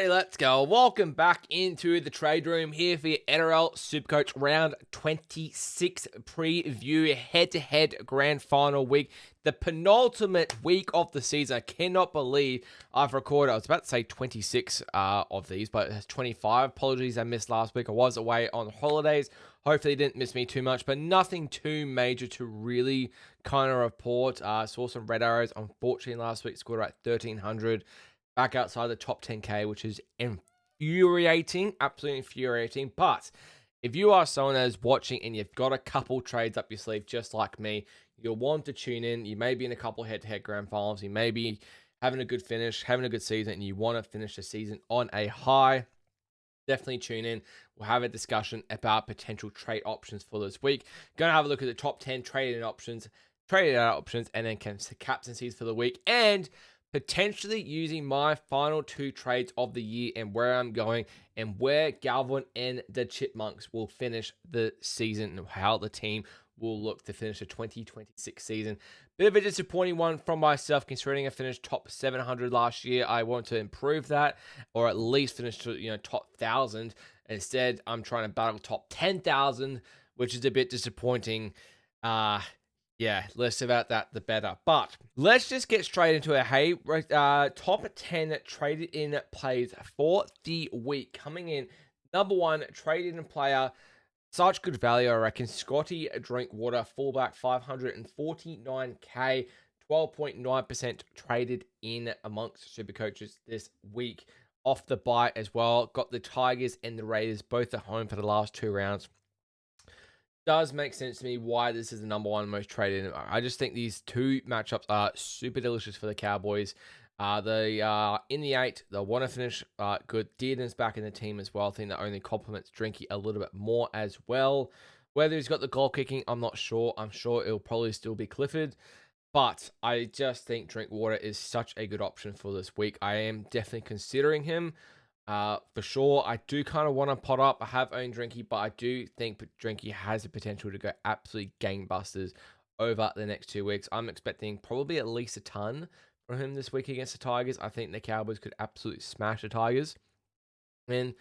Alrighty, let's go. Welcome back into the trade room here for your NRL Supercoach round 26 preview head-to-head grand final week. The penultimate week of the season. I cannot believe I've recorded, I was about to say 26 of these, but it's 25. Apologies, I missed last week. I was away on holidays. Hopefully you didn't miss me too much, but nothing too major to really kind of report. Saw some red arrows. Unfortunately, last week scored about 1,300. Back outside the top 10K, which is infuriating, absolutely infuriating. But if you are someone that is watching and you've got a couple trades up your sleeve, just like me, you'll want to tune in. You may be in a couple head-to-head grand finals. You may be having a good finish, having a good season, and you want to finish the season on a high. Definitely tune in. We'll have a discussion about potential trade options for this week. Going to have a look at the top 10 traded options, traded out options, and then captaincies for the week. And potentially using my final two trades of the year and where I'm going and where Galvin and the Chipmunks will finish the season and how the team will look to finish the 2026 season. Bit of a disappointing one from myself considering I finished top 700 last year. I want to improve that or at least finish to top 1,000. Instead, I'm trying to battle top 10,000, which is a bit disappointing. Yeah, less about that, the better. But let's just get straight into it. Hey, top 10 traded in plays for the week. Coming in, number one, traded in player. Such good value, I reckon. Scotty Drinkwater, fullback, 549K, 12.9% traded in amongst super coaches this week. Off the bye as well. Got the Tigers and the Raiders both at home for the last two rounds. Does make sense to me why this is the number one most traded. I just think these two matchups are super delicious for the Cowboys. They are in the 8. They'll want to finish good. Dearden's back in the team as well. I think that only complements Drinky a little bit more as well. Whether he's got the goal kicking, I'm not sure. I'm sure it'll probably still be Clifford. But I just think Drinkwater is such a good option for this week. I am definitely considering him. For sure, I do kind of want to pot up. I have owned Drinky, but I do think Drinky has the potential to go absolutely gangbusters over the next 2 weeks. I'm expecting probably at least a ton from him this week against the Tigers. I think the Cowboys could absolutely smash the Tigers. And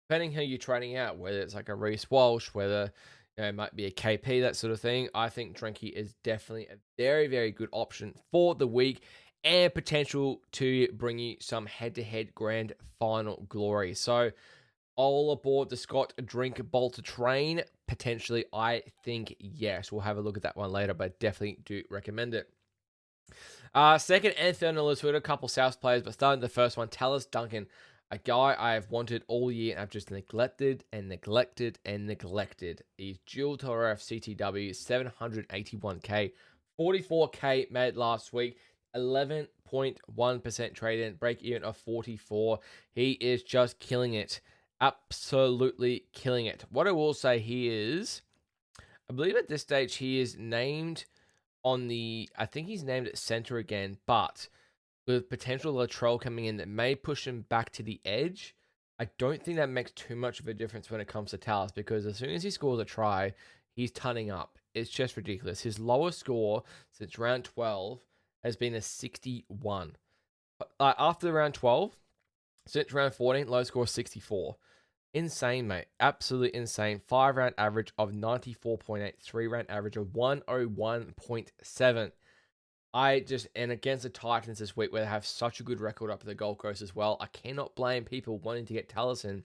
depending who you're trading out, whether it's like a Reece Walsh, whether it might be a KP, that sort of thing, I think Drinky is definitely a very, very good option for the week. And potential to bring you some head-to-head grand final glory. So, all aboard the Scott Drink Bolter train. Potentially, I think yes. We'll have a look at that one later, but definitely do recommend it. Second and third on the list, we had a couple South players, but starting the first one, Tallis Duncan, a guy I have wanted all year and I've just neglected and neglected and neglected. He's dual to CTW, 781k, 44k made last week. 11.1% trade in, break even of 44. He is just killing it. Absolutely killing it. What I will say he is, I believe at this stage he is named on the, I think he's named at center again, but with potential Latrell coming in that may push him back to the edge. I don't think that makes too much of a difference when it comes to Tallis because as soon as he scores a try, he's turning up. It's just ridiculous. His lowest score since round 12 has been a 61. After round 12, since round 14, low score 64. Insane, mate. Absolutely insane. 5-round average of 94.8. 3-round average of 101.7. And against the Titans this week, where they have such a good record up at the Gold Coast as well, I cannot blame people wanting to get Tallison.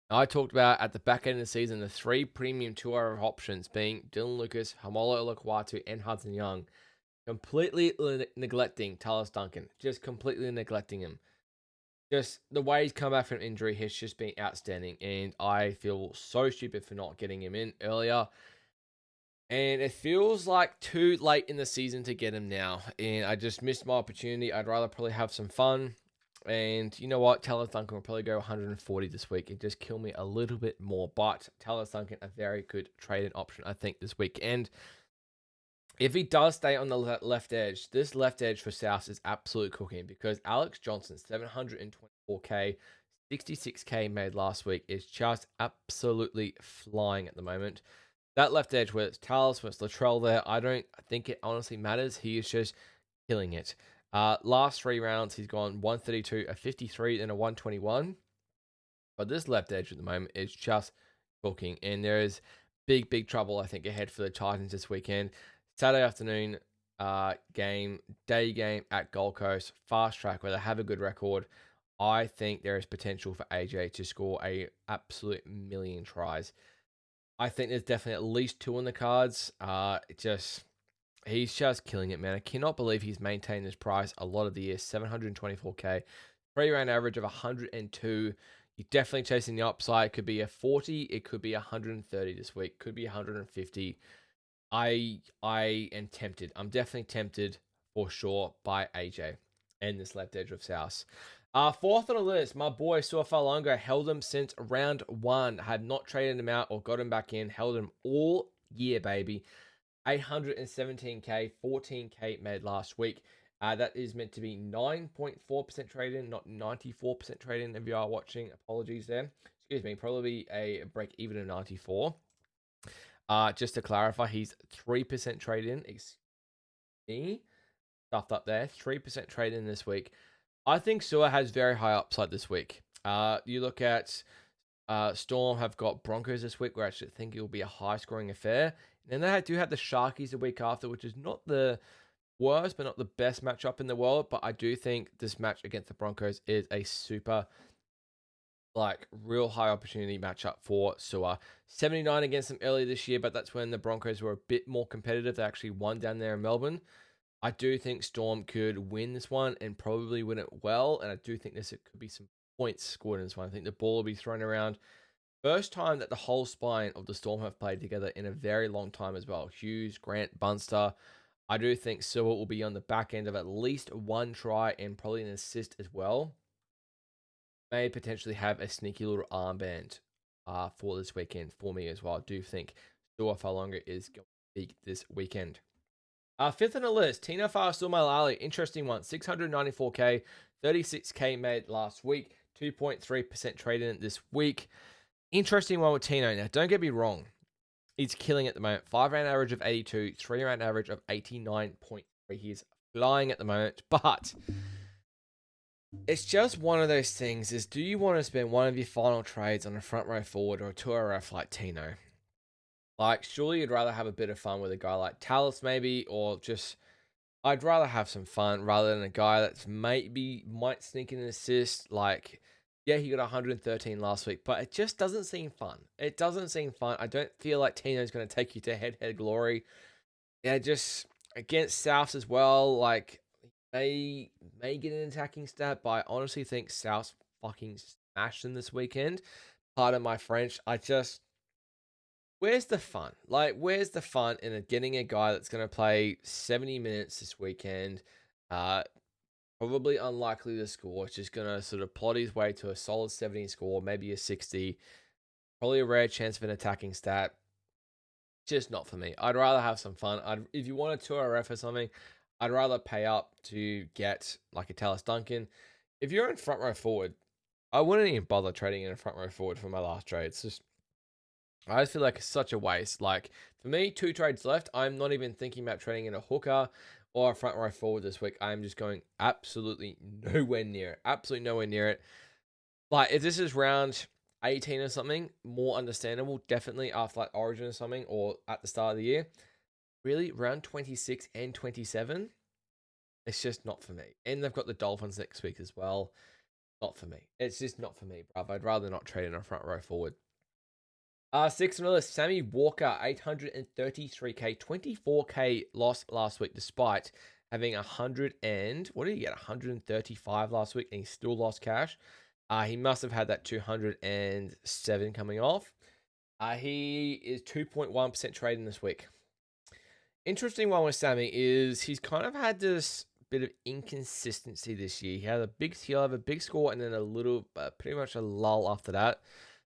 I talked about at the back end of the season, the 3 premium 2-hour options being Dylan Lucas, Hamolo Olakwatu, and Hudson Young. Completely neglecting Tallis Duncan. Just completely neglecting him. Just the way he's come back from injury has just been outstanding. And I feel so stupid for not getting him in earlier. And it feels like too late in the season to get him now. And I just missed my opportunity. I'd rather probably have some fun. And you know what? Tallis Duncan will probably go 140 this week and just kill me a little bit more. But Tallis Duncan, a very good trade-in option, I think, this week. And if he does stay on the left edge, this left edge for South is absolute cooking because Alex Johnson, 724k, 66k made last week, is just absolutely flying at the moment. That left edge, whether it's Tallis, whether it's Latrell there, I don't think it honestly matters. He is just killing it. Last 3 rounds, he's gone 132, a 53, and a 121. But this left edge at the moment is just cooking. And there is big trouble, I think, ahead for the Titans this weekend. Saturday afternoon day game at Gold Coast, fast track, where they have a good record. I think there is potential for AJ to score a absolute million tries. I think there's definitely at least 2 on the cards. He's just killing it, man. I cannot believe he's maintained this price a lot of the year. 724k, 3 round average of 102. You're definitely chasing the upside. It could be a 40. It could be 130 this week. Could be 150. I am tempted. I'm definitely tempted for sure by AJ and this left edge of South. Fourth on the list, my boy Suafalonga held him since round 1. Had not traded him out or got him back in. Held him all year, baby. 817k, 14k made last week. That is meant to be 9.4% trade in, not 94% trade in. If you are watching, apologies there. Excuse me, probably a break even of 94. Just to clarify, he's 3% trade in. Excuse me, stuffed up there. 3% trade in this week. I think Sua has very high upside this week. You look at Storm have got Broncos this week, where I actually think it will be a high scoring affair. And then they do have the Sharkies the week after, which is not the worst, but not the best matchup in the world. But I do think this match against the Broncos is a super, real high opportunity matchup for Sua. 79 against them earlier this year, but that's when the Broncos were a bit more competitive. They actually won down there in Melbourne. I do think Storm could win this one and probably win it well. And I do think it could be some points scored in this one. I think the ball will be thrown around. First time that the whole spine of the Storm have played together in a very long time as well. Hughes, Grant, Bunster. I do think Sua will be on the back end of at least 1 try and probably an assist as well. May potentially have a sneaky little armband for this weekend for me as well. I do think Suafalonga is going to peak this weekend. Fifth on the list, Tino Fa'asuamaleaui. Interesting one. 694k, 36k made last week. 2.3% trade in this week. Interesting one with Tino. Now, don't get me wrong. He's killing at the moment. 5-round average of 82, 3-round average of 89.3. He's flying at the moment. But it's just one of those things is, do you want to spend one of your final trades on a front row forward or a 2RF like Tino? Surely you'd rather have a bit of fun with a guy like Tallis maybe, or just, I'd rather have some fun rather than a guy that's might sneak in an assist. Yeah, he got 113 last week, but it just doesn't seem fun. It doesn't seem fun. I don't feel like Tino's going to take you to head-to-head glory. Yeah, just against Souths as well, may get an attacking stat, but I honestly think Souths fucking smashed them this weekend. Pardon my French. Where's the fun? Where's the fun in getting a guy that's going to play 70 minutes this weekend? Probably unlikely to score. It's just going to sort of plot his way to a solid 70 score, maybe a 60. Probably a rare chance of an attacking stat. Just not for me. I'd rather have some fun. If you want a 2RF or something, I'd rather pay up to get like a Tallis Duncan. If you're in front row forward, I wouldn't even bother trading in a front row forward for my last trade. It's just, I just feel like it's such a waste. For me, 2 trades left. I'm not even thinking about trading in a hooker or a front row forward this week. I'm just going absolutely nowhere near it. Absolutely nowhere near it. If this is round 18 or something, more understandable, definitely after Origin or something, or at the start of the year. Really, round 26 and 27, it's just not for me. And they've got the Dolphins next week as well. Not for me. It's just not for me, bruv. I'd rather not trade in a front row forward. Sixth on the list, Sammy Walker, 833k, 24k loss last week, despite having 135 last week, and he still lost cash. He must have had that 207 coming off. He is 2.1% trading this week. Interesting one with Sammy is he's kind of had this bit of inconsistency this year. He'll have a big score and then a little, pretty much a lull after that.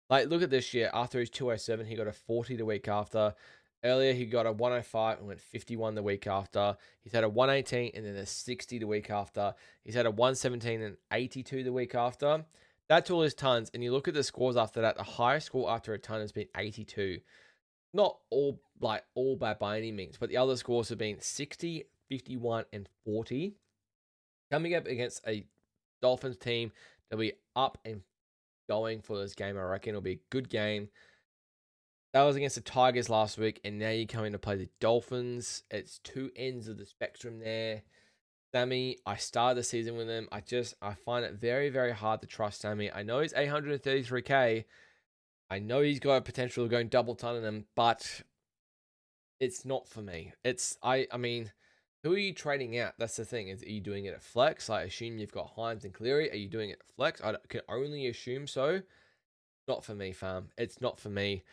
Look at this year. After his 207, he got a 40 the week after. Earlier, he got a 105 and went 51 the week after. He's had a 118 and then a 60 the week after. He's had a 117 and 82 the week after. That's all his tons. And you look at the scores after that, the highest score after a ton has been 82. Not all bad by any means, but the other scores have been 60, 51, and 40. Coming up against a Dolphins team, they'll be up and going for this game. I reckon it'll be a good game. That was against the Tigers last week, and now you're coming to play the Dolphins. It's two ends of the spectrum there. Sammy, I started the season with him. I find it very, very hard to trust Sammy. I know he's 833k. I know he's got a potential of going double ton in him, but it's not for me. I mean, who are you trading out? That's the thing. Are you doing it at flex? I assume you've got Hines and Cleary. Are you doing it at flex? Can only assume so. Not for me, fam. It's not for me.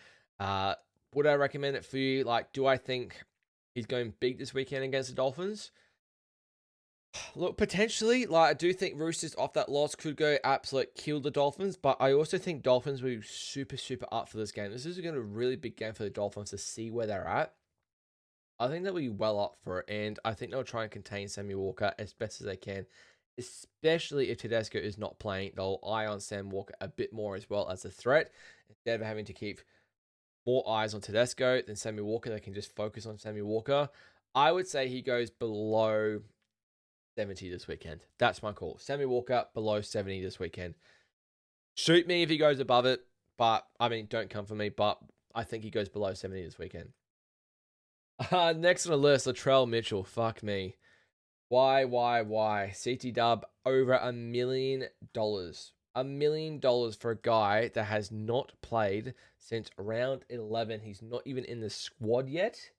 Would I recommend it for you? Like, do I think he's going big this weekend against the Dolphins? Look, potentially, like I do think Roosters off that loss could go absolute kill the Dolphins, but I also think Dolphins will be super, super up for this game. This is going to be a really big game for the Dolphins to see where they're at. I think they'll be well up for it, and I think they'll try and contain Sammy Walker as best as they can, especially if Tedesco is not playing. They'll eye on Sam Walker a bit more as well as a threat, instead of having to keep more eyes on Tedesco than Sammy Walker. They can just focus on Sammy Walker. I would say he goes below 70 this weekend. That's my call. Sammy Walker below 70 this weekend. Shoot me if he goes above it, but I mean, don't come for me, but I think he goes below 70 this weekend. Next on the list, Latrell Mitchell. Fuck me. Why? CT Dub over $1 million. $1 million for a guy that has not played since round 11. He's not even in the squad yet.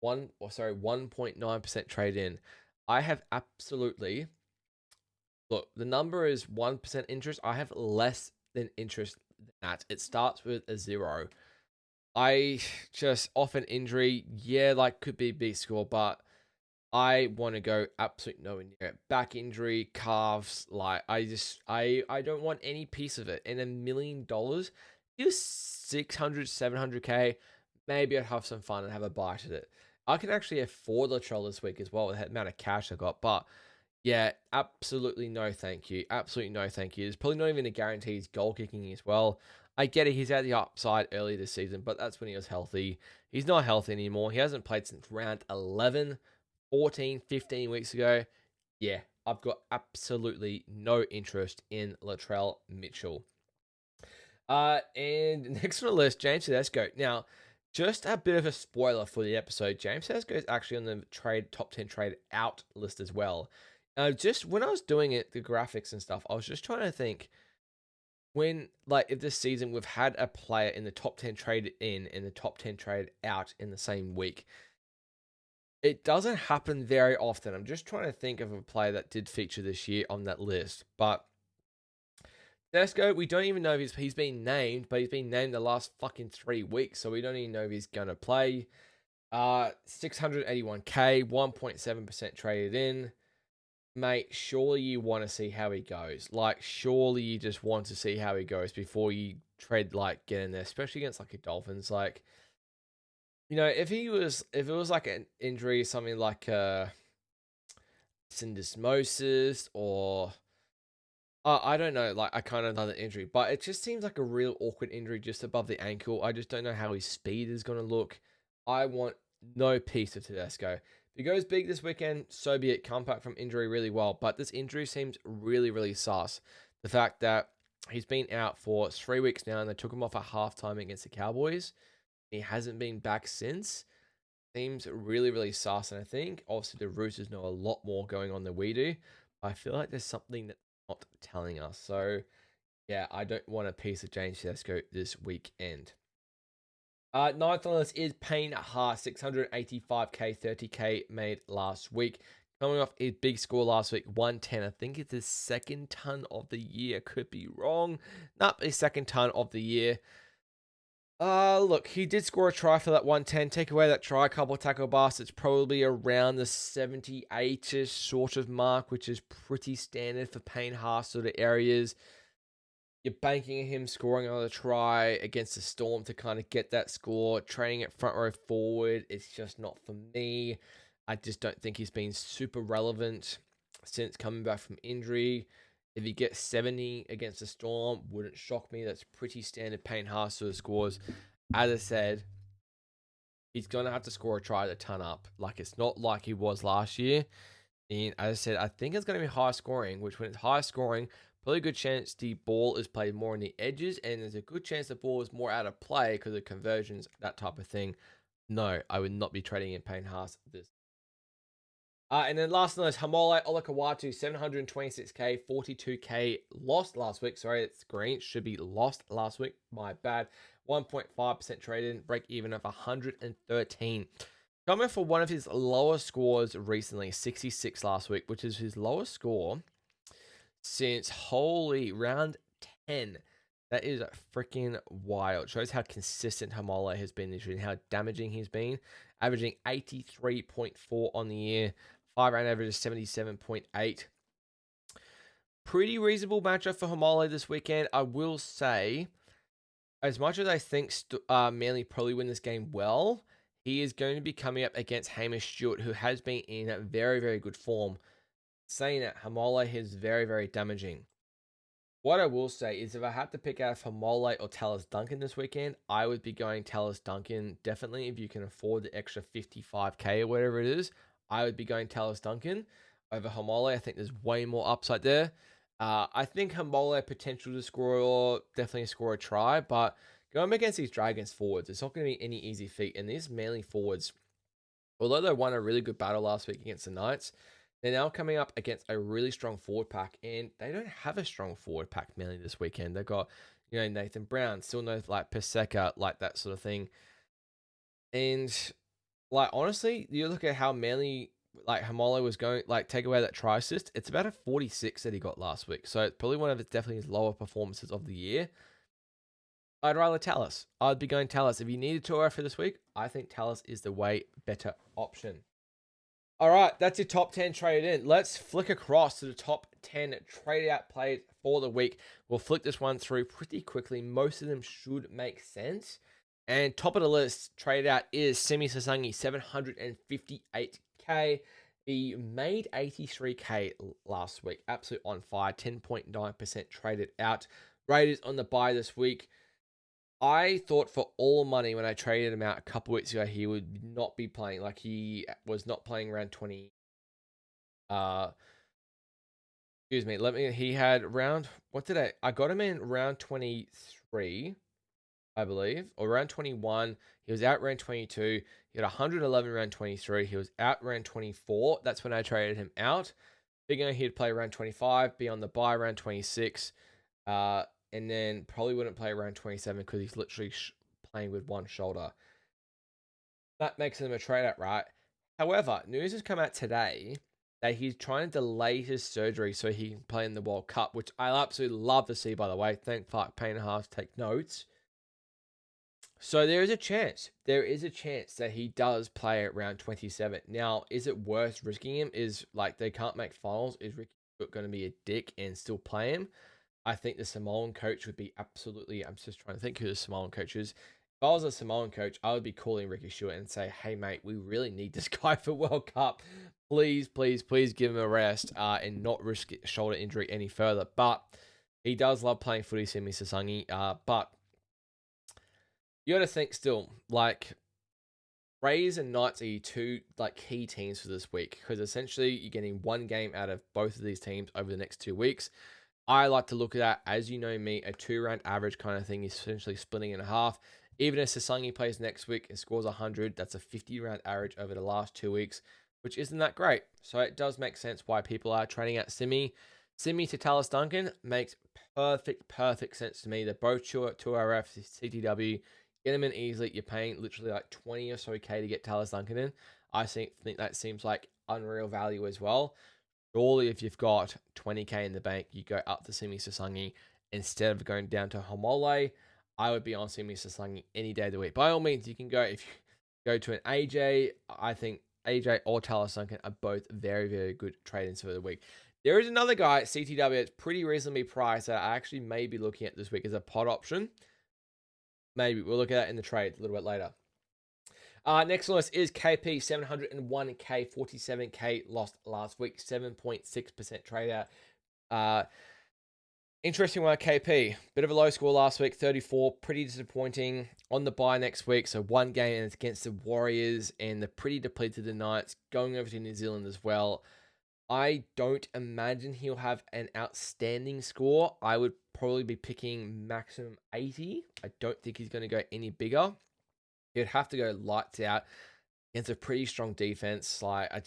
1.9% trade in. I have absolutely, look, the number is 1% interest. I have less than interest than that. It starts with a 0. I just, off an injury, yeah, like could be a big score, but I want to go absolute nowhere near it. Back injury, calves, like I don't want any piece of it. And $1 million, you 600, 700k, maybe I'd have some fun and have a bite at it. I can actually afford Latrell this week as well with the amount of cash I got, but yeah, absolutely no thank you. Absolutely no thank you. There's probably not even a guarantee he's goal kicking as well. I get it, he's at the upside early this season, but that's when he was healthy. He's not healthy anymore. He hasn't played since round 11, 14, 15 weeks ago. Yeah, I've got absolutely no interest in Latrell Mitchell. And next on the list, James Tedesco. Now, just a bit of a spoiler for the episode. James Tedesco is actually on the top 10 trade out list as well. Just when I was doing it, the graphics and stuff, I was just trying to think when, like, if this season we've had a player in the top 10 traded in and the top 10 traded out in the same week. It doesn't happen very often. I'm just trying to think of a player that did feature this year on that list. But Tedesco, we don't even know if he's been named, but he's been named the last fucking 3 weeks, so we don't even know if he's gonna play. 681k, 1.7% traded in. Mate, surely you want to see how he goes. Like, surely you just want to see how he goes before you trade, like, get in there, especially against like a Dolphins. Like, you know, if it was like an injury, something like syndesmosis or I don't know, like I kind of know the injury, but it just seems like a real awkward injury just above the ankle. I just don't know how his speed is going to look. I want no piece of Tedesco. If he goes big this weekend, so be it. Come back from injury really well, but this injury seems really, really sus. The fact that he's been out for 3 weeks now and they took him off at halftime against the Cowboys. He hasn't been back since. Seems really, really sus. And I think obviously the Roosters know a lot more going on than we do. I feel like there's something that's not telling us. So yeah, I don't want a piece of James Tedesco this weekend. Ninth on the list is Payne Haas, 685k, 30k made last week. Coming off a big score last week, 110. I think it's his second ton of the year. Could be wrong. Not his second ton of the year. Look, he did score a try for that 110. Take away that try, couple tackle busts. It's probably around the 78-ish sort of mark, which is pretty standard for Payne Haas sort of areas. You're banking him scoring another try against the Storm to kind of get that score. Training it front row forward, it's just not for me. I just don't think he's been super relevant since coming back from injury. If he gets 70 against the Storm, wouldn't shock me. That's pretty standard Payne Haas sort of scores. As I said, he's going to have to score a try to ton up. Like, it's not like he was last year. And as I said, I think it's going to be high scoring, which when it's high scoring, probably a good chance the ball is played more on the edges, and there's a good chance the ball is more out of play because of conversions, that type of thing. No, I would not be trading in Payne Haas this. And then last on this, Hamole Olakawatu, 726k, 42k lost last week. Sorry, it's green. Should be lost last week. My bad. 1.5% traded, break even of 113. Coming for one of his lowest scores recently, 66 last week, which is his lowest score since holy round 10. That is freaking wild. Shows how consistent Hamole has been this year and how damaging he's been. Averaging 83.4 on the year. 5-round average is 77.8. Pretty reasonable matchup for Hamole this weekend. I will say, as much as I think Manly probably win this game well, he is going to be coming up against Hamish Stewart, who has been in a very, very good form. Saying that, Hamole is very, very damaging. What I will say is if I had to pick out Hamole or Tallis Duncan this weekend, I would be going Tallis Duncan. Definitely, if you can afford the extra 55k or whatever it is, I would be going Tallis Duncan over Hamole. I think there's way more upside there. I think Hamole potential to score or definitely score a try, but going against these Dragons forwards, it's not going to be any easy feat. And these Manly forwards, although they won a really good battle last week against the Knights, they're now coming up against a really strong forward pack, and they don't have a strong forward pack Manly this weekend. They've got, Nathan Brown, still no like Paseka, like that sort of thing. And like honestly, you look at how Manly like Hamole was going, like take away that try assist, it's about a 46 that he got last week. So it's probably one of definitely his lower performances of the year. I'd rather Tallis. I'd be going Tallis. If you need a tour for this week, I think Tallis is the way better option. All right, that's your top 10 traded in. Let's flick across to the top 10 traded out plays for the week. We'll flick this one through pretty quickly. Most of them should make sense. And top of the list, traded out is Simi Sasangi, 758k. He made 83k last week. Absolute on fire, 10.9% traded out. Raiders on the bye this week. I thought for all money when I traded him out a couple weeks ago, he would not be playing. Like he was not playing around 20. Excuse me. He had I got him in round 23, I believe, or round 21. He was out round 22. He had 111 round 23. He was out round 24. That's when I traded him out. Thinking he'd play round 25, be on the bye round 26. And then probably wouldn't play around 27 because he's literally playing with one shoulder. That makes him a trade out, right? However, news has come out today that he's trying to delay his surgery so he can play in the World Cup, which I absolutely love to see, by the way. Thank fuck Payne Haas, take notes. So there is a chance. There is a chance that he does play at round 27. Now, is it worth risking him? Is like they can't make finals? Is Ricky going to be a dick and still play him? I think the Samoan coach would be absolutely. I'm just trying to think who the Samoan coach is. If I was a Samoan coach, I would be calling Ricky Stewart and say, "Hey, mate, we really need this guy for World Cup. Please, please, please give him a rest and not risk shoulder injury any further." But he does love playing footy, Simi Sasangi. But you got to think still, like Rays and Knights are your two like key teams for this week because essentially you're getting one game out of both of these teams over the next 2 weeks. I like to look at that, as you know me, a 2-round average kind of thing is essentially splitting in half. Even if Sasangi plays next week and scores 100, that's a 50-round average over the last 2 weeks, which isn't that great. So it does make sense why people are trading out Simi. Simi to Tallis Duncan makes perfect sense to me. They're both 2RF, CTW. Get them in easily. You're paying literally like 20 or so K to get Tallis Duncan in. I think that seems like unreal value as well. Surely, if you've got 20k in the bank, you go up to Simi Sasangi instead of going down to Hamole. I would be on Simi Sasangi any day of the week. By all means, you can go if you go to an AJ. I think AJ or Tallis Duncan are both very, very good trade-ins for the week. There is another guy at CTW that's pretty reasonably priced that I actually may be looking at this week as a pod option. Maybe we'll look at that in the trade a little bit later. Next on list is KP, 701k, 47k lost last week, 7.6% trade out. Interesting one, KP. Bit of a low score last week, 34. Pretty disappointing. On the bye next week, so one game and it's against the Warriors and the pretty depleted the Knights, going over to New Zealand as well. I don't imagine he'll have an outstanding score. I would probably be picking maximum 80. I don't think he's going to go any bigger. He'd have to go lights out against a pretty strong defense. Like I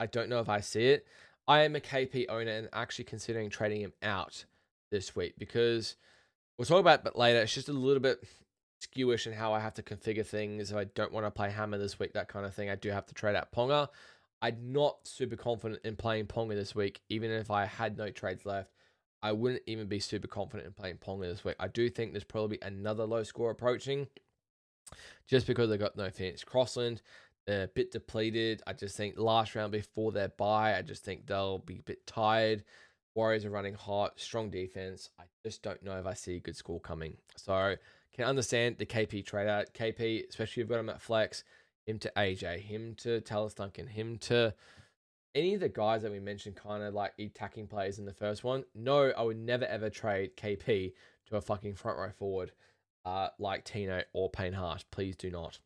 don't know if I see it. I am a KP owner and actually considering trading him out this week because we'll talk about it later. It's just a little bit skewish in how I have to configure things. If I don't want to play Hammer this week, that kind of thing, I do have to trade out Ponga. I'm not super confident in playing Ponga this week. Even if I had no trades left, I wouldn't even be super confident in playing Ponga this week. I do think there's probably another low score approaching just because they got no Phoenix Crossland. They're a bit depleted. I just think last round before their bye, I just think they'll be a bit tired. Warriors are running hot, strong defense. I just don't know if I see a good score coming. So can understand the KP trade out. KP, especially if you've got him at flex, him to AJ, him to Talis Duncan, him to any of the guys that we mentioned, kind of like attacking players in the first one. No, I would never ever trade KP to a fucking front row forward like Tino or Payne Haas. Please do not.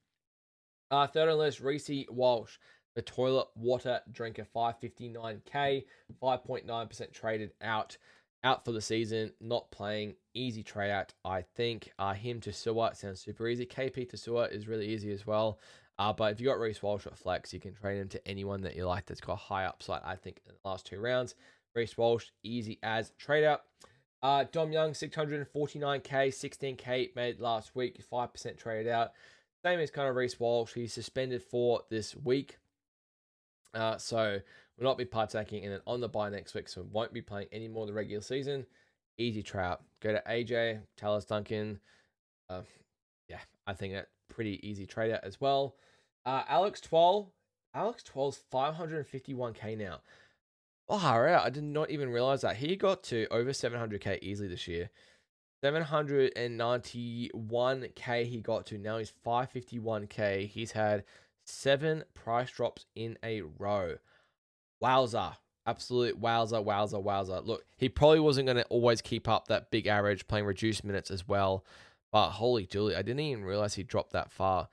Third on the list, Reese Walsh, the toilet water drinker, 559k, 5.9% traded out for the season, not playing, easy trade out. I think him to Suwa sounds super easy. KP to Suwa is really easy as well. But if you got Reese Walsh at flex, you can trade him to anyone that you like that's got high upside, I think, in the last 2 rounds. Reese Walsh, easy as trade out. Dom Young, 649k, 16k made last week, 5% traded out. Same as kind of Reese Walsh. He's suspended for this week. So we'll not be partaking in it on the bye next week. So we won't be playing any more of the regular season. Easy trap. Go to AJ, Talis Duncan. Yeah, I think that pretty easy trade out as well. Alex 12. Alex 12's 551k now. Oh, I did not even realize that. He got to over 700k easily this year. 791k he got to. Now he's 551k. He's had 7 price drops in a row. Wowza. Absolute wowza. Look, he probably wasn't going to always keep up that big average playing reduced minutes as well. But holy dooly, I didn't even realize he dropped that far.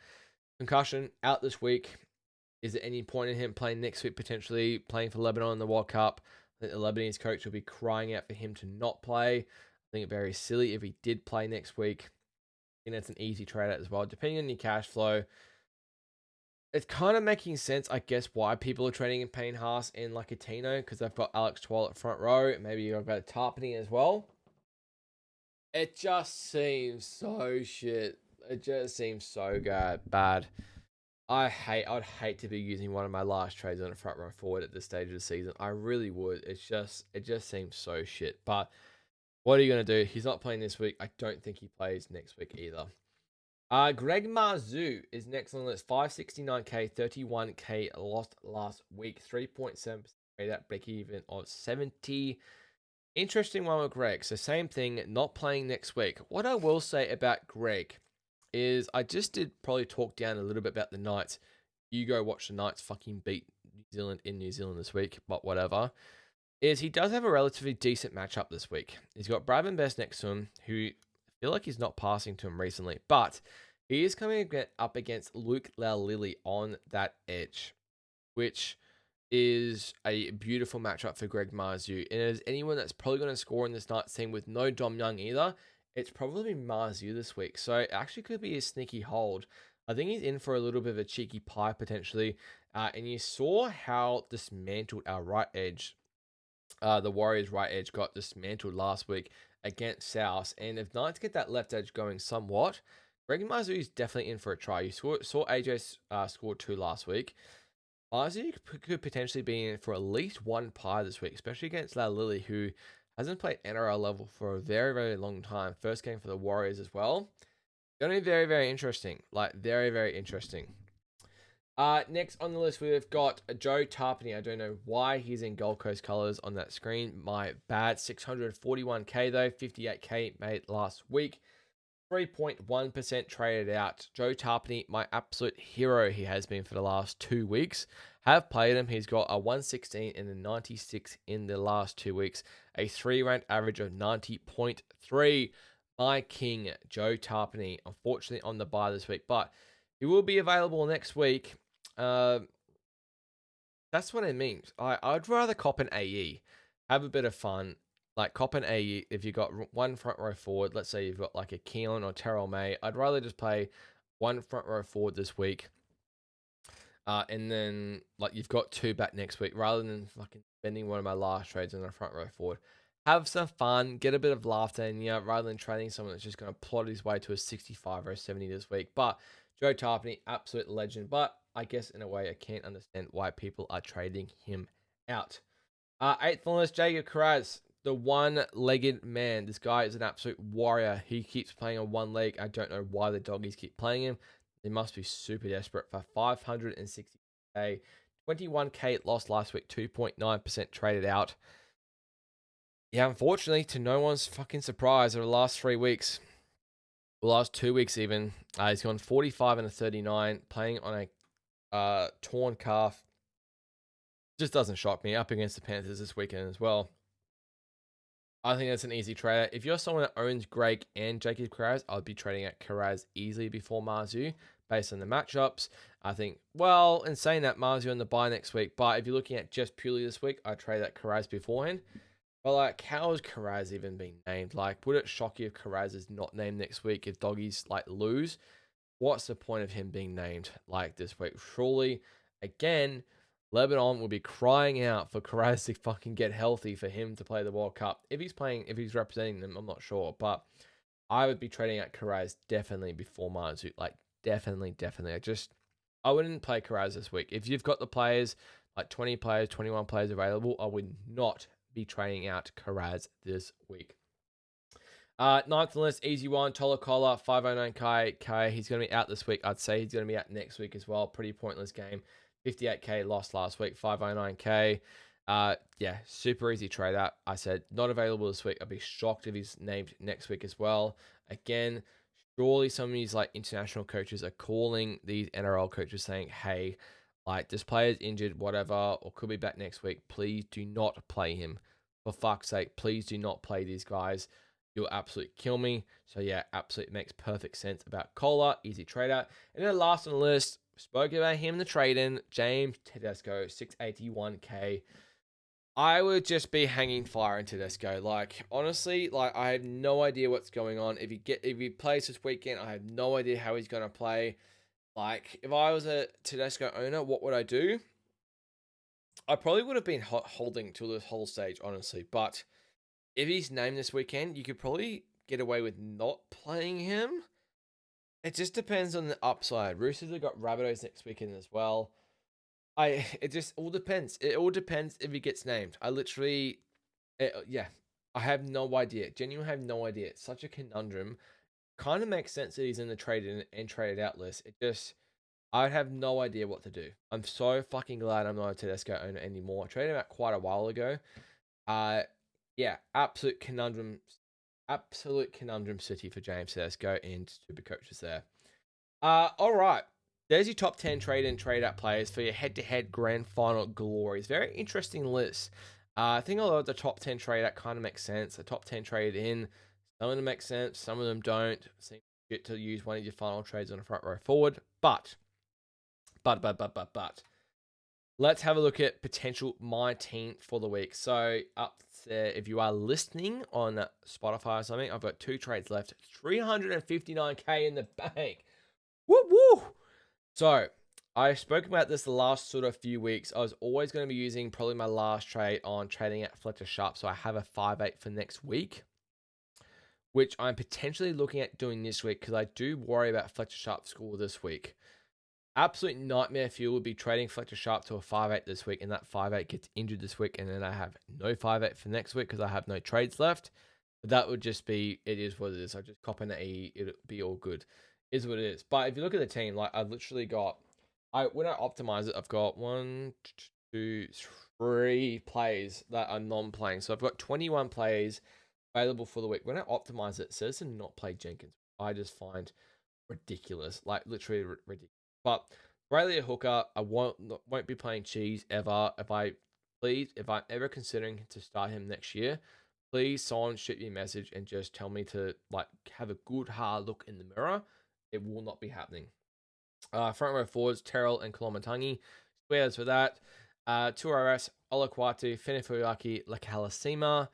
Concussion, out this week. Is there any point in him playing next week, potentially playing for Lebanon in the World Cup? I think the Lebanese coach will be crying out for him to not play. I think it's very silly if he did play next week. And it's an easy trade out as well. Depending on your cash flow, it's kind of making sense, I guess, why people are trading in Payne Haas and Lacatino, because they've got Alex Twal at front row. Maybe you've got Tarpany as well. It just seems so shit. It just seems so bad. I'd hate to be using one of my last trades on a front row forward at this stage of the season. I really would. It just seems so shit. But what are you gonna do? He's not playing this week. I don't think he plays next week either. Greg Marzu is next on the list. 569k, 31k lost last week, 3.7% that break even of 70. Interesting one with Greg. So same thing, not playing next week. What I will say about Greg is I just did probably talk down a little bit about the Knights. You go watch the Knights fucking beat New Zealand in New Zealand this week, but whatever. Is he does have a relatively decent matchup this week. He's got Bradman Best next to him, who I feel like he's not passing to him recently, but he is coming up against Luke Laulili on that edge, which is a beautiful matchup for Greg Marzu. And as anyone that's probably going to score in this Knights team with no Dom Young either, it's probably Marzu this week. So it actually could be a sneaky hold. I think he's in for a little bit of a cheeky pie potentially. And you saw how dismantled our right edge, the Warriors' right edge got dismantled last week against South. And if Knights get that left edge going somewhat, Greg Marzu is definitely in for a try. You saw AJ scored 2 last week. Marzu could potentially be in for at least 1 pie this week, especially against Laulili, who hasn't played NRL level for a very, very long time. First game for the Warriors as well. Going to be very, very interesting. Like, very, very interesting. Next on the list, we've got Joe Tarpany. I don't know why he's in Gold Coast colours on that screen. My bad. 641k though. 58k made last week. 3.1% traded out. Joe Tarpany, my absolute hero he has been for the last 2 weeks. Have played him. He's got a 116 and a 96 in the last 2 weeks. A 3-ranked average of 90.3. My king, Joe Tarpany, unfortunately on the bye this week, but he will be available next week. That's what it means. I'd rather cop an AE, have a bit of fun. Like cop an AE if you got one front row forward. Let's say you've got like a Keelan or Terrell May. I'd rather just play one front row forward this week, and then like you've got two back next week, rather than fucking spending one of my last trades on a front row forward. Have some fun, get a bit of laughter in you, rather than trading someone that's just going to plot his way to a 65 or a 70 this week. But Joe Tarpany, absolute legend. But I guess in a way, I can't understand why people are trading him out. Eighth on the list, Jacob Carraz, the one-legged man. This guy is an absolute warrior. He keeps playing on one leg. I don't know why the doggies keep playing him. They must be super desperate for 560k. 21k lost last week, 2.9% traded out. Yeah, unfortunately, to no one's fucking surprise, over the last 3 weeks, the last 2 weeks even, he's gone 45 and a 39, playing on a torn calf. Just doesn't shock me. Up against the Panthers this weekend as well. I think that's an easy trade. If you're someone that owns Greg and Jacob Carraz, I'd be trading at Carraz easily before Marzu based on the matchups. I think, well, in saying that, Marzu on the bye next week, but if you're looking at just purely this week, I'd trade at Carraz beforehand. But like, how has Carraz even been named? Like, would it shock you if Carraz is not named next week if doggies like lose? What's the point of him being named like this week? Surely, again, Lebanon will be crying out for Carraz to fucking get healthy for him to play the World Cup. If he's playing, if he's representing them, I'm not sure. But I would be trading at Carraz definitely before Marzu. Like, definitely. I wouldn't play Carraz this week. If you've got the players, like 20 players, 21 players available, I would not be trading out Carraz this week. Ninth on the list, easy one, Tolakola, 509k. He's going to be out this week. I'd say he's going to be out next week as well. Pretty pointless game. 58k lost last week, 509k. Yeah, super easy trade out. I said not available this week. I'd be shocked if he's named next week as well. Again, surely some of these like international coaches are calling these NRL coaches saying, hey, like this player's injured, whatever, or could be back next week. Please do not play him. For fuck's sake, please do not play these guys. You'll absolutely kill me. So yeah, absolutely makes perfect sense about Kohler. Easy trade out. And then last on the list, spoke about him in the trade-in, James Tedesco, 681k. I would just be hanging fire in Tedesco. Like, honestly, like I have no idea what's going on. If he plays this weekend, I have no idea how he's gonna play. Like, if I was a Tedesco owner, what would I do? I probably would have been holding till this whole stage, honestly. But if he's named this weekend, you could probably get away with not playing him. It just depends on the upside. Roosters have got Rabbitohs next weekend as well. It just all depends. It all depends if he gets named. Yeah, I have no idea. Genuinely have no idea. It's such a conundrum. Kind of makes sense that he's in the traded and traded out list. I'd have no idea what to do. I'm so fucking glad I'm not a Tedesco owner anymore. I traded him out quite a while ago. Yeah, absolute conundrum city for James Tedesco and Supercoach is there. All right. There's your top 10 trade and trade out players for your head-to-head grand final glories. Very interesting list. I think a lot of the top 10 trade out kind of makes sense. The top 10 trade in, some of them make sense, some of them don't. Seem to use one of your final trades on a front row forward. But. Let's have a look at potential my team for the week. So up there, if you are listening on Spotify or something, I've got 2 trades left. 359k in the bank. Woo woo! So I spoke about this the last sort of few weeks. I was always going to be using probably my last trade on trading at Fletcher Sharp. So I have a 5-8 for next week, which I'm potentially looking at doing this week because I do worry about Fletcher Sharp's score this week. Absolute nightmare fuel would be trading Fletcher Sharp to a 5-8 this week, and that 5-8 gets injured this week, and then I have no 5-8 for next week because I have no trades left. But that would just be, it is what it is. I just cop an E, it'll be all good. Is what it is. But if you look at the team, like I've literally got, when I optimize it, I've got 1, 2, 3 plays that are non-playing. So I've got 21 plays available for the week. When I optimize it, it says to not play Jenkins. I just find ridiculous, like literally ridiculous. But Brayley a hooker, I won't be playing Cheese ever. If I'm ever considering to start him next year, please someone shoot me a message and just tell me to like have a good hard look in the mirror. It will not be happening. Front row forwards, Terrell and Kolomatangi. Squares for that. 2RS, Olaquatu, Fenifuyaki, Lekalasima.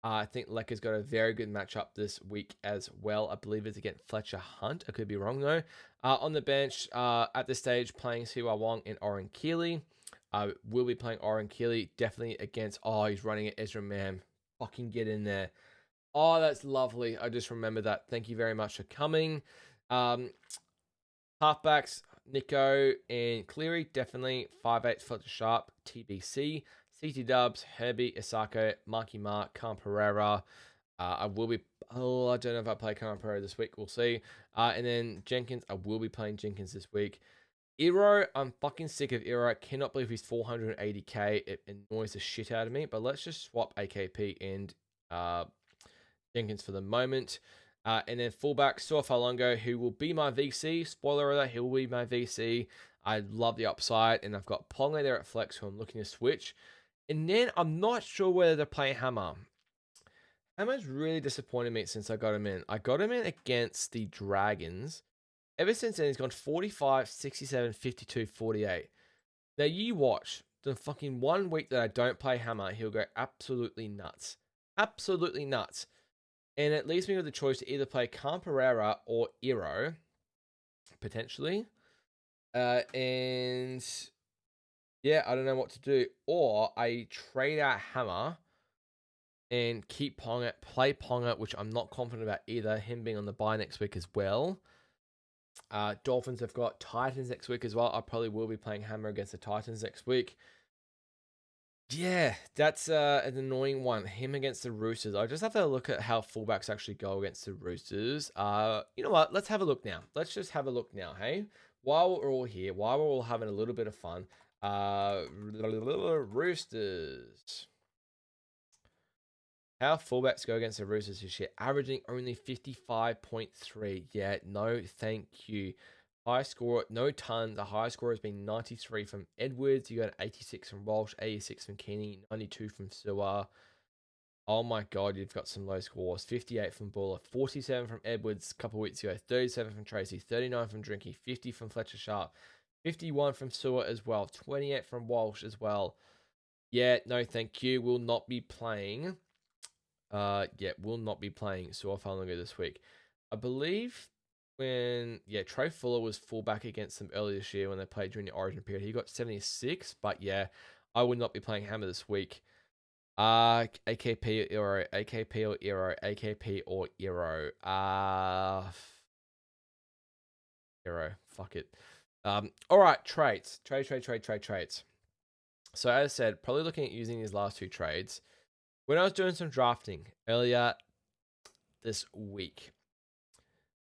I think Lekka's got a very good matchup this week as well. I believe it's against Fletcher Hunt. I could be wrong though. On the bench, at this stage, playing Siwa Wong and Oren Keeley. Will be playing Oren Keeley definitely against. Oh, he's running it, Ezra Mam. Fucking get in there. Oh, that's lovely. I just remember that. Thank you very much for coming. Halfbacks, Nico and Cleary, definitely 5'8", Fletcher Sharp, TBC. CT Dubs, Herbie, Isako, Marky Mark, Cam Pereira. I will be. Oh, I don't know if I play Cam Pereira this week. We'll see. And then Jenkins, I will be playing Jenkins this week. Iro, I'm fucking sick of Iro. I cannot believe he's 480k. It annoys the shit out of me. But let's just swap AKP and Jenkins for the moment. And then fullback, Suafalongo, who will be my VC. Spoiler alert, he will be my VC. I love the upside. And I've got Ponga there at flex, who I'm looking to switch. And then I'm not sure whether to play Hammer. Hammer's really disappointed me since I got him in. I got him in against the Dragons. Ever since then, he's gone 45, 67, 52, 48. Now, you watch. The fucking 1 week that I don't play Hammer, he'll go absolutely nuts. Absolutely nuts. And it leaves me with the choice to either play Cam Pereira or Iro, potentially. And yeah, I don't know what to do. Or I trade out Hammer and keep Ponga, play Ponga, which I'm not confident about either. Him being on the bye next week as well. Dolphins have got Titans next week as well. I probably will be playing Hammer against the Titans next week. Yeah, that's an annoying one. Him against the Roosters. I just have to look at how fullbacks actually go against the Roosters. You know what? Let's have a look now. Let's just have a look now, hey? While we're all here, while we're all having a little bit of fun. Roosters. How fullbacks go against the Roosters this year? Averaging only 55.3. Yeah, no thank you. High score, no tons. The high score has been 93 from Edwards. You got 86 from Walsh, 86 from Keeney, 92 from Sewer. Oh my God, you've got some low scores. 58 from Buller, 47 from Edwards a couple of weeks ago, 37 from Tracy, 39 from Drinky, 50 from Fletcher Sharp, 51 from Sewer as well, 28 from Walsh as well. Yeah, no thank you. Will not be playing. Will not be playing Suafalongo this week. I believe Trey Fuller was fullback against them earlier this year when they played during the Origin period. He got 76, but yeah, I would not be playing Hammer this week. AKP or Euro, AKP or Euro, AKP or Euro. Euro, fuck it. All right, trades. Trades. So as I said, probably looking at using these last two trades. When I was doing some drafting earlier this week,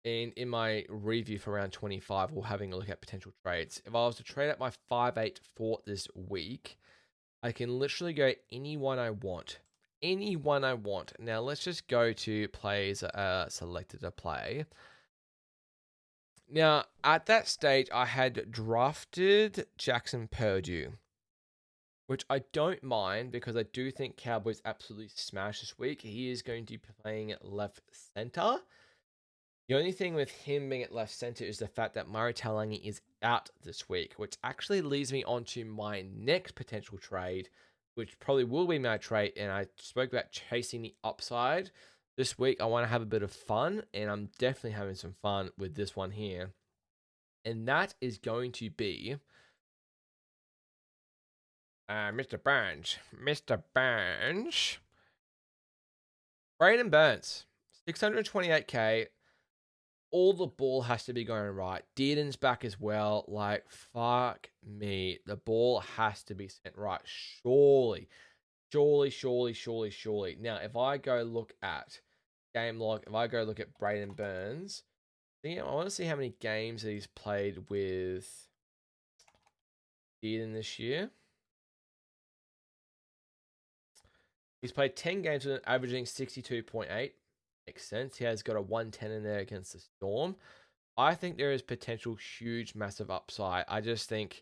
and in my review for round 25, we're having a look at potential trades. If I was to trade out my 5'8" for this week, I can literally go anyone I want. Anyone I want. Now, let's just go to plays selected to play. Now, at that stage, I had drafted Jackson Purdue, which I don't mind because I do think Cowboys absolutely smash this week. He is going to be playing left center. The only thing with him being at left center is the fact that Murray Talangi is out this week, which actually leads me on to my next potential trade, which probably will be my trade. And I spoke about chasing the upside. This week, I want to have a bit of fun, and I'm definitely having some fun with this one here. And that is going to be Mr. Burns. Braden Burns, 628k. All the ball has to be going right. Dearden's back as well. Like, fuck me. The ball has to be sent right. Surely. Now, if I go look at game log, if I go look at Braden Burns, I want to see how many games he's played with Dearden this year. He's played 10 games with an averaging 62.8. Makes sense. He has got a 110 in there against the Storm. I think there is potential huge, massive upside. I just think,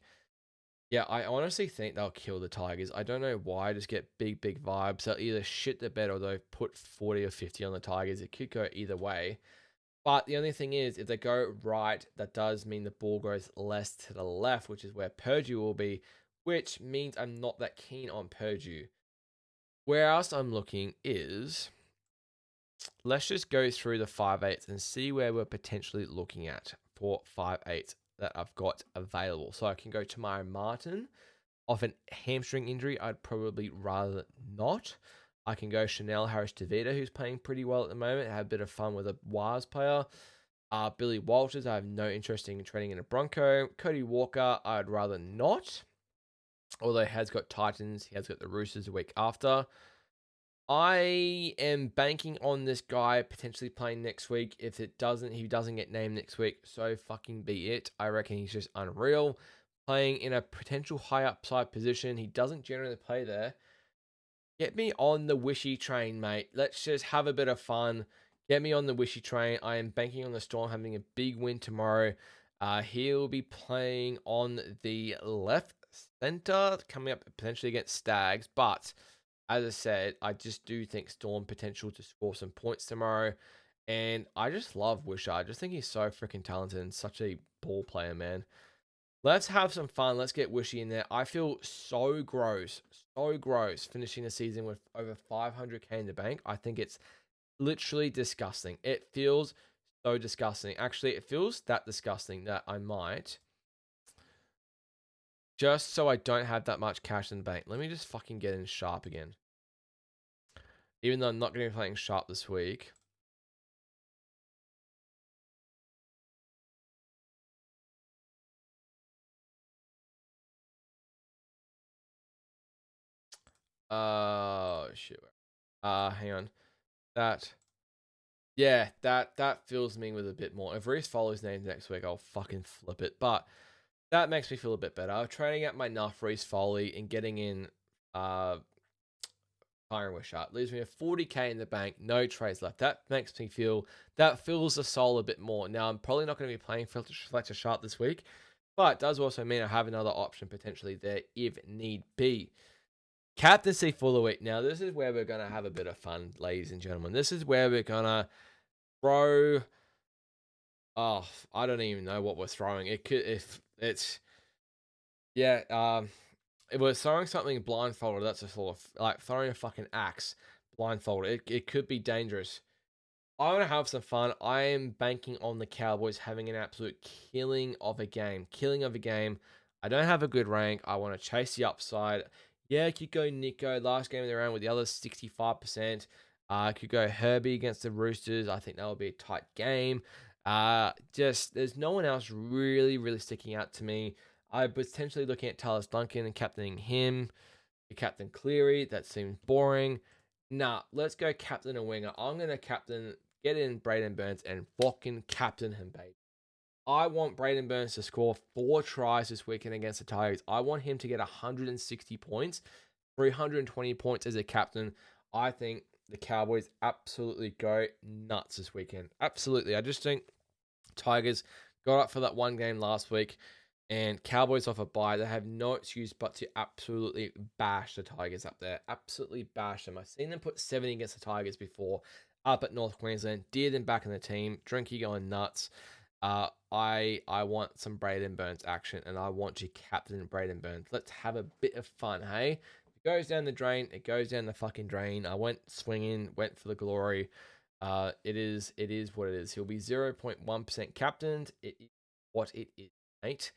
I honestly think they'll kill the Tigers. I don't know why. I just get big vibes. They'll either shit the bed or they'll put 40 or 50 on the Tigers. It could go either way. But the only thing is, if they go right, that does mean the ball goes less to the left, which is where Purdue will be, which means I'm not that keen on Purdue. Where else I'm looking is, let's just go through the 5/8s and see where we're potentially looking at for 5/8s that I've got available. So I can go Tamari Martin off an hamstring injury. I'd probably rather not. I can go Chanel Harris-Tavita, who's playing pretty well at the moment. Have a bit of fun with a Wires player. Billy Walters, I have no interest in trading in a Bronco. Cody Walker, I'd rather not. Although he has got Titans, he has got the Roosters the week after. I am banking on this guy potentially playing next week. If he doesn't get named next week, so fucking be it. I reckon he's just unreal. Playing in a potential high upside position. He doesn't generally play there. Get me on the Wishy train, mate. Let's just have a bit of fun. Get me on the Wishy train. I am banking on the Storm having a big win tomorrow. He'll be playing on the left center, coming up potentially against Stags. But as I said, I just do think Storm potential to score some points tomorrow. And I just love Wisher. I just think he's so freaking talented and such a ball player, man. Let's have some fun. Let's get Wishy in there. I feel so gross finishing the season with over 500k in the bank. I think it's literally disgusting. It feels so disgusting. Actually, it feels that disgusting that I might, just so I don't have that much cash in the bank, let me just fucking get in Sharp again. Even though I'm not going to be playing Sharp this week. Shit. Hang on. That fills me with a bit more. If Reese follows names next week, I'll fucking flip it. But that makes me feel a bit better. I'm trading out my Nuff, Reese Foley, and getting in Tyron Wishart. Leaves me with 40k in the bank, no trades left. That makes me feel, that fills the soul a bit more. Now, I'm probably not going to be playing Fletcher Sharp this week, but it does also mean I have another option potentially there if need be. Captaincy for the week. Now, this is where we're going to have a bit of fun, ladies and gentlemen. This is where we're going to throw. Oh, I don't even know what we're throwing. It could, if it's, yeah, if we're throwing something blindfolded, that's a sort of like throwing a fucking axe blindfolded. It could be dangerous. I want to have some fun. I am banking on the Cowboys having an absolute killing of a game. I don't have a good rank. I want to chase the upside. Yeah, I could go Nico last game of the round with the other 65%. I could go Herbie against the Roosters. I think that would be a tight game. Just there's no one else really sticking out to me. I was potentially looking at Talis Duncan and captaining him. Captain Cleary, that seems boring. Nah, let's go captain a winger. I'm going to get in Braden Burns and fucking captain him, babe. I want Braden Burns to score 4 tries this weekend against the Tigers. I want him to get 160 points, 320 points as a captain. I think the Cowboys absolutely go nuts this weekend. Absolutely. I just think Tigers got up for that one game last week, and Cowboys off a bye. They have no excuse but to absolutely bash the Tigers up there. Absolutely bash them. I've seen them put 70 against the Tigers before up at North Queensland. Dear them back in the team. Drinky going nuts. I want some Braden Burns action, and I want to captain Braden Burns. Let's have a bit of fun, hey? If it goes down the drain, it goes down the fucking drain. I went swinging, went for the glory. It is what it is. He'll be 0.1% captained. It is what it is, mate.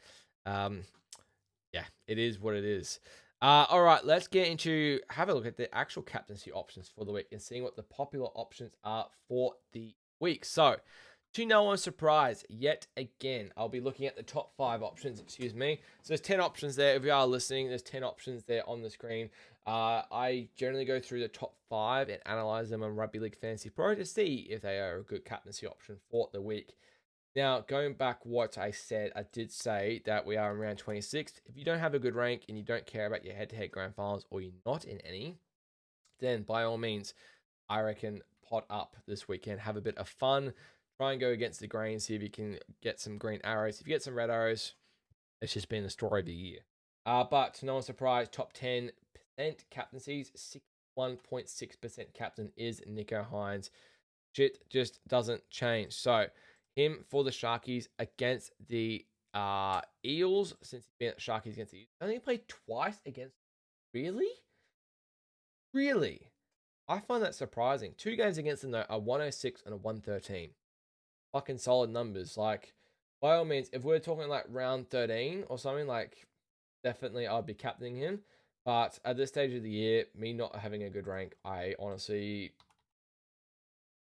Yeah, it is what it is. All right, let's get into have a look at the actual captaincy options for the week and seeing what the popular options are for the week. So, to no one's surprise, yet again, I'll be looking at the top 5 options, excuse me. So there's 10 options there. If you are listening, there's 10 options there on the screen. I generally go through the top 5 and analyze them on Rugby League Fantasy Pro to see if they are a good captaincy option for the week. Now, going back what I said, I did say that we are in round 26. If you don't have a good rank and you don't care about your head-to-head grand finals or you're not in any, then by all means, I reckon pot up this weekend. Have a bit of fun. Try and go against the grain, see if you can get some green arrows. If you get some red arrows, it's just been the story of the year. But to no one's surprise, top 10% captaincies, 61.6% captain is Nico Hines. Shit just doesn't change. So, him for the Sharkies against the Eels, since he's been at Sharkies against the Eels, only played twice against. Really? Really? I find that surprising. 2 games against them, though, a 106 and a 113. Fucking solid numbers. Like, by all means, if we're talking like round 13 or something, like, definitely I'd be captaining him. But at this stage of the year, me not having a good rank, I honestly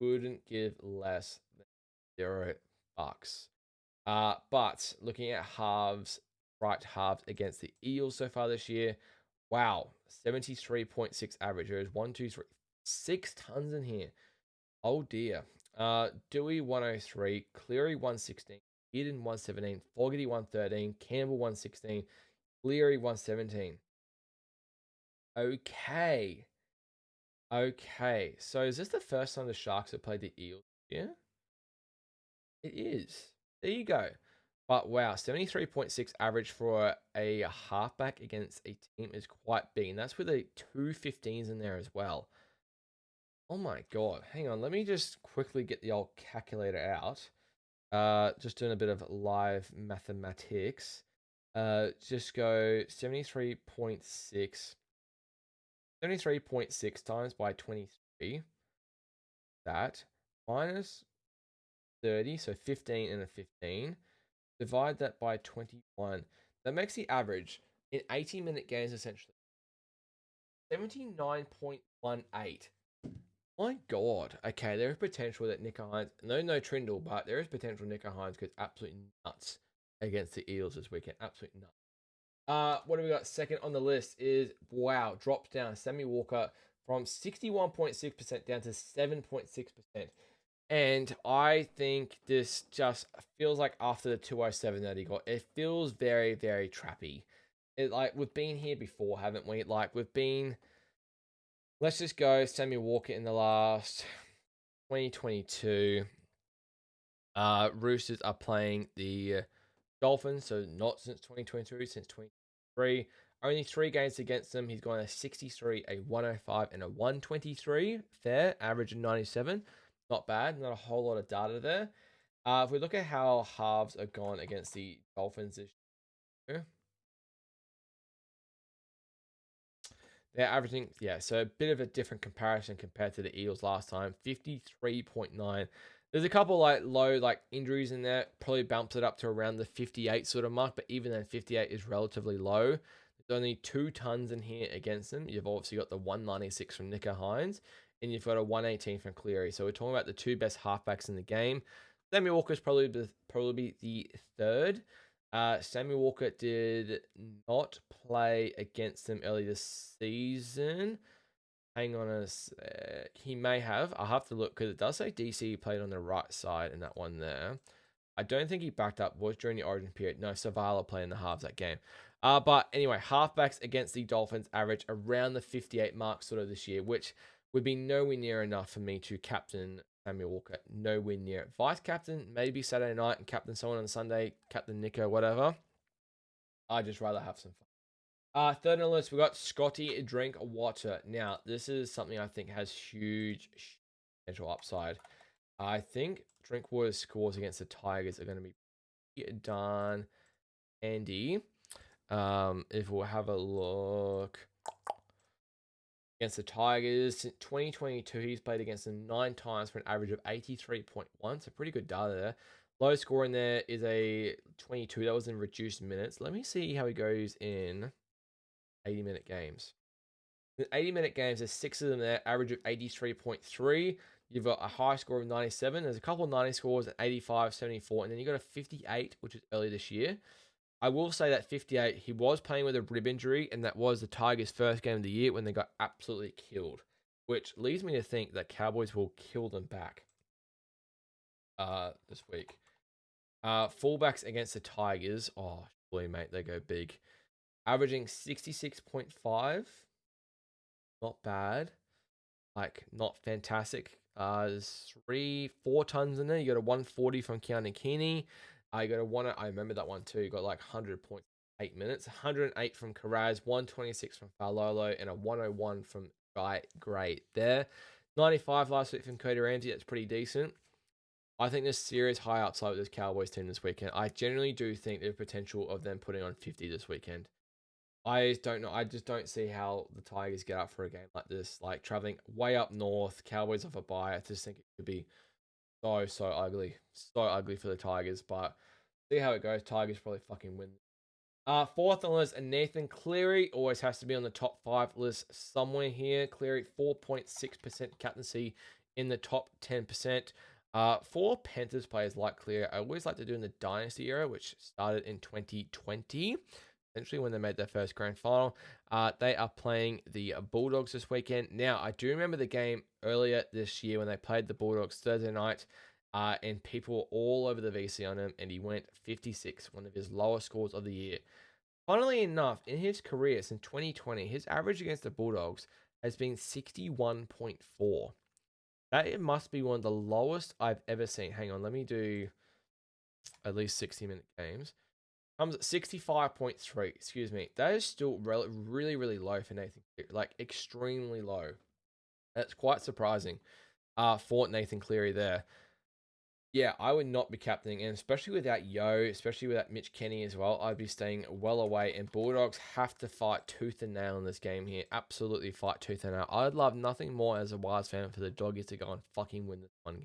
couldn't give less than $0. But looking at halves, right halves against the Eels so far this year, wow, 73.6 average. There is 1, 2, 3, 6 tons in here. Oh dear. Dewey 103, Cleary 116, Eden 117, Fogarty 113, Campbell 116, Cleary 117. Okay. Okay. So is this the first time the Sharks have played the Eels? Yeah, it is. There you go. But wow, 73.6 average for a halfback against a team is quite big. And that's with a 215s in there as well. Oh my god. Hang on, let me just quickly get the old calculator out. Just doing a bit of live mathematics. Just go 73.6 times by 23. That minus 30, so 15 and a 15. Divide that by 21. That makes the average in 80-minute games essentially 79.18. My God. Okay, there is potential that Nicker Hines, no Trindle, but there is potential Nicker Hines goes absolutely nuts against the Eels this weekend. Absolutely nuts. What do we got? Second on the list is, wow, drops down Sammy Walker from 61.6% down to 7.6%. And I think this just feels like after the 207 that he got, it feels very, very trappy. Like, we've been here before, haven't we? Like, let's just go Sammy Walker in the last 2022. Roosters are playing the Dolphins, so not since 2022, since 2023. Only 3 games against them. He's gone a 63, a 105, and a 123. Fair, average of 97. Not bad. Not a whole lot of data there. If we look at how halves are gone against the Dolphins this year, they're averaging, yeah, so a bit of a different comparison compared to the Eels last time. 53.9. There's a couple like low like injuries in there. Probably bumps it up to around the 58 sort of mark, but even then 58 is relatively low. There's only 2 tons in here against them. You've obviously got the 196 from Nicker Hines, and you've got a 118 from Cleary. So we're talking about the 2 best halfbacks in the game. Sammy Walker's probably the third. Sammy Walker did not play against them early this season. Hang on a sec. He may have. I'll have to look because it does say DC played on the right side in that one there. I don't think he backed up. Was during the origin period. No, Savala played in the halves that game. But anyway, halfbacks against the Dolphins average around the 58 mark sort of this year, which would be nowhere near enough for me to captain Samuel Walker. Nowhere near. Vice captain, maybe Saturday night and captain someone on Sunday, captain Nico, whatever. I'd just rather have some fun. Third on the list, we got Scotty Drink Water. Now, this is something I think has huge potential upside. I think Drinkwater's scores against the Tigers are going to be done. Andy, if we'll have a look against the Tigers, since 2022, he's played against them 9 times for an average of 83.1. So pretty good data there. Low score in there is a 22. That was in reduced minutes. Let me see how he goes in 80-minute games. In 80-minute games, there's 6 of them there, average of 83.3. You've got a high score of 97. There's a couple of 90 scores at 85, 74, and then you got a 58, which is early this year. I will say that 58, he was playing with a rib injury, and that was the Tigers' first game of the year when they got absolutely killed, which leads me to think that Cowboys will kill them back this week. Fullbacks against the Tigers. Oh, boy, mate, they go big. Averaging 66.5. Not bad. Like, not fantastic. There's 4 tons in there. You got a 140 from Keanu Keeney. You got a 1. I remember that one too. You got like 100.8 minutes. 108 from Karaz, 126 from Falolo, and a 101 from Guy Gray there. 95 last week from Cody Ramsey. That's pretty decent. I think there's serious high upside with this Cowboys team this weekend. I generally do think there's potential of them putting on 50 this weekend. I just don't know. I just don't see how the Tigers get up for a game like this. Like traveling way up north, Cowboys off a bye. I just think it could be so ugly for the Tigers. But see how it goes. Tigers probably fucking win. Fourth on the list, and Nathan Cleary always has to be on the top 5 list somewhere here. Cleary 4.6% captaincy in the top 10%. For Panthers players like Cleary, I always like to do in the Dynasty era, which started in 2020, essentially when they made their first grand final. They are playing the Bulldogs this weekend. Now, I do remember the game earlier this year when they played the Bulldogs Thursday night. And people were all over the VC on him, and he went 56, one of his lowest scores of the year. Funnily enough, in his career since 2020, his average against the Bulldogs has been 61.4. That must be one of the lowest I've ever seen. Hang on, let me do at least 60-minute games. Comes at 65.3, excuse me. That is still really low for Nathan Cleary, like extremely low. That's quite surprising for Nathan Cleary there. Yeah, I would not be captaining, and especially without Yo, especially without Mitch Kenny as well, I'd be staying well away, and Bulldogs have to fight tooth and nail in this game here. Absolutely fight tooth and nail. I'd love nothing more as a Wise fan for the Doggies to go and fucking win this one.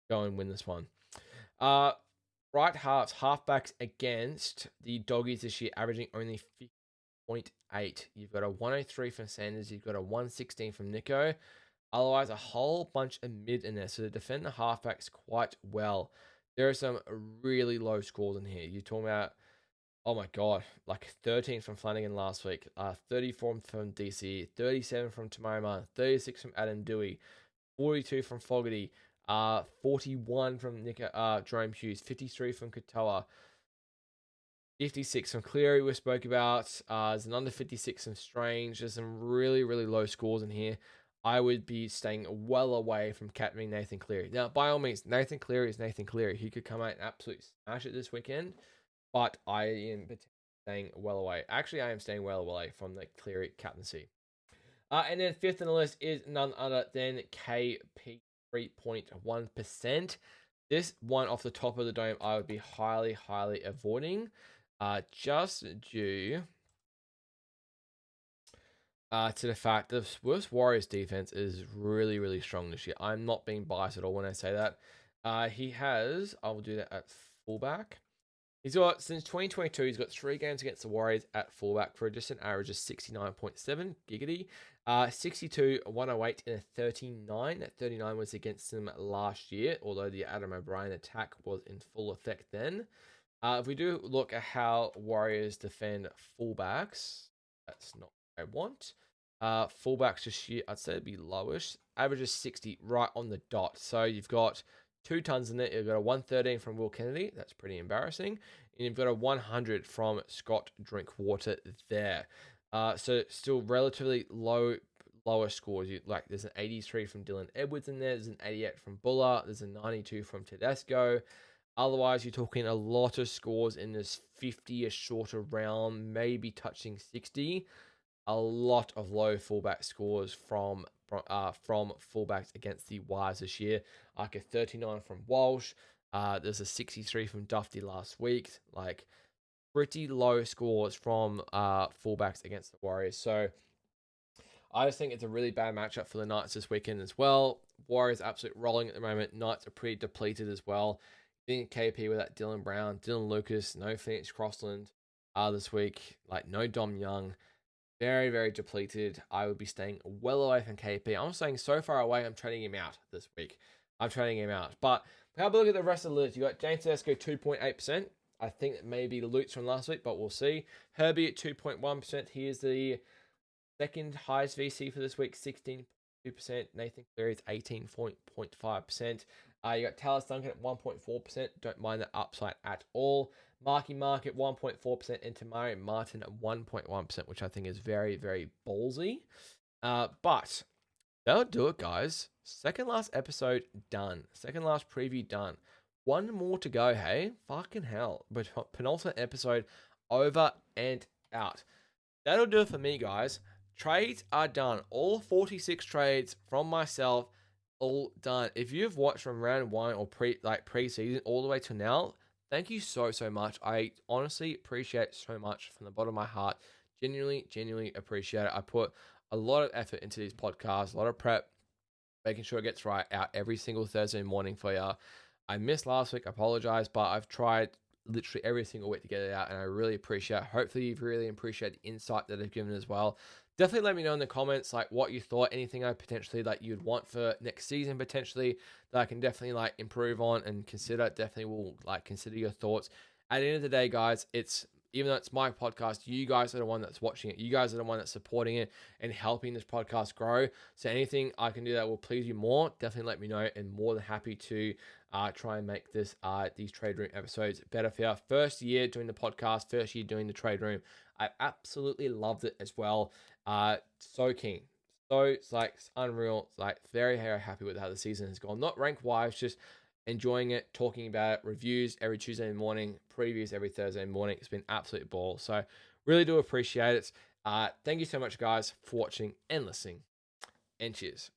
Go and win this one. Right halfbacks against the Doggies this year, averaging only 50.8. You've got a 103 from Sanders, you've got a 116 from Nico. Otherwise, a whole bunch of mid in there. So they defend the halfbacks quite well. There are some really low scores in here. You're talking about, oh my God, like 13 from Flanagan last week, 34 from DC, 37 from Tamarima, 36 from Adam Dewey, 42 from Fogarty, 41 from Jerome Hughes, 53 from Katoa, 56 from Cleary we spoke about. There's an under 56 from Strange. There's some really low scores in here. I would be staying well away from captaining Nathan Cleary. Now, by all means, Nathan Cleary is Nathan Cleary. He could come out and absolutely smash it this weekend, but I am staying well away. Actually, I am staying well away from the Cleary captaincy. And then fifth on the list is none other than KP 3.1%. This one off the top of the dome, I would be highly avoiding, just due to the fact that the Warriors defense is really strong this year. I'm not being biased at all when I say that. He has, I will do that at fullback. He's got, since 2022, he's got 3 games against the Warriors at fullback for just an average of 69.7, giggity. 62, 108, and a 39. That 39 was against them last year, although the Adam O'Brien attack was in full effect then. If we do look at how Warriors defend fullbacks, that's not what I want. Fullbacks this year, I'd say it'd be lowish. Average is 60 right on the dot. So you've got 2 tons in it. You've got a 113 from Will Kennedy. That's pretty embarrassing. And you've got a 100 from Scott Drinkwater there. So still relatively lower scores. There's an 83 from Dylan Edwards in there. There's an 88 from Buller. There's a 92 from Tedesco. Otherwise, you're talking a lot of scores in this 50-ish shorter round, maybe touching 60. A lot of low fullback scores from fullbacks against the Wires this year. Like a 39 from Walsh. There's a 63 from Dufty last week. Like pretty low scores from fullbacks against the Warriors. So I just think it's a really bad matchup for the Knights this weekend as well. Warriors absolutely rolling at the moment. Knights are pretty depleted as well. Being KP without Dylan Brown, Dylan Lucas, no Phoenix Crossland this week. Like no Dom Young. Very depleted. I would be staying well away from KP. I'm saying so far away, I'm trading him out this week. I'm trading him out. But have a look at the rest of the list. You got James Tedesco 2.8%. I think it may be the Lutes from last week, but we'll see. Herbie at 2.1%. He is the second highest VC for this week, 16.2%. Nathan Cleary is 18.5%. You got Talis Duncan at 1.4%. Don't mind the upside at all. Marky Mark at 1.4% and Tamari Martin at 1.1%, which I think is very ballsy. But that'll do it, guys. Second last episode done. Second last preview done. One more to go, hey? Fucking hell. But penultimate episode over and out. That'll do it for me, guys. Trades are done. All 46 trades from myself all done. If you've watched from round one or pre-season all the way to now, thank you so much. I honestly appreciate it so much from the bottom of my heart. Genuinely appreciate it. I put a lot of effort into these podcasts, a lot of prep, making sure it gets right out every single Thursday morning for you. I missed last week, I apologize, but I've tried literally every single week to get it out, and I really appreciate it. Hopefully you've really appreciated the insight that I've given as well. Definitely let me know in the comments like what you thought, anything I potentially like you'd want for next season potentially that I can definitely like improve on and consider. Definitely will like consider your thoughts. At the end of the day, guys, it's even though it's my podcast, you guys are the one that's watching it. You guys are the one that's supporting it and helping this podcast grow. So anything I can do that will please you more, definitely let me know, and more than happy to try and make these trade room episodes better for you. First year doing the podcast, first year doing the trade room, I absolutely loved it as well. So keen. So it's like unreal. It's like very happy with how the season has gone. Not rank wise, just enjoying it, talking about it, reviews every Tuesday morning, previews every Thursday morning. It's been absolute ball. So really do appreciate it. Thank you so much, guys, for watching and listening. And cheers.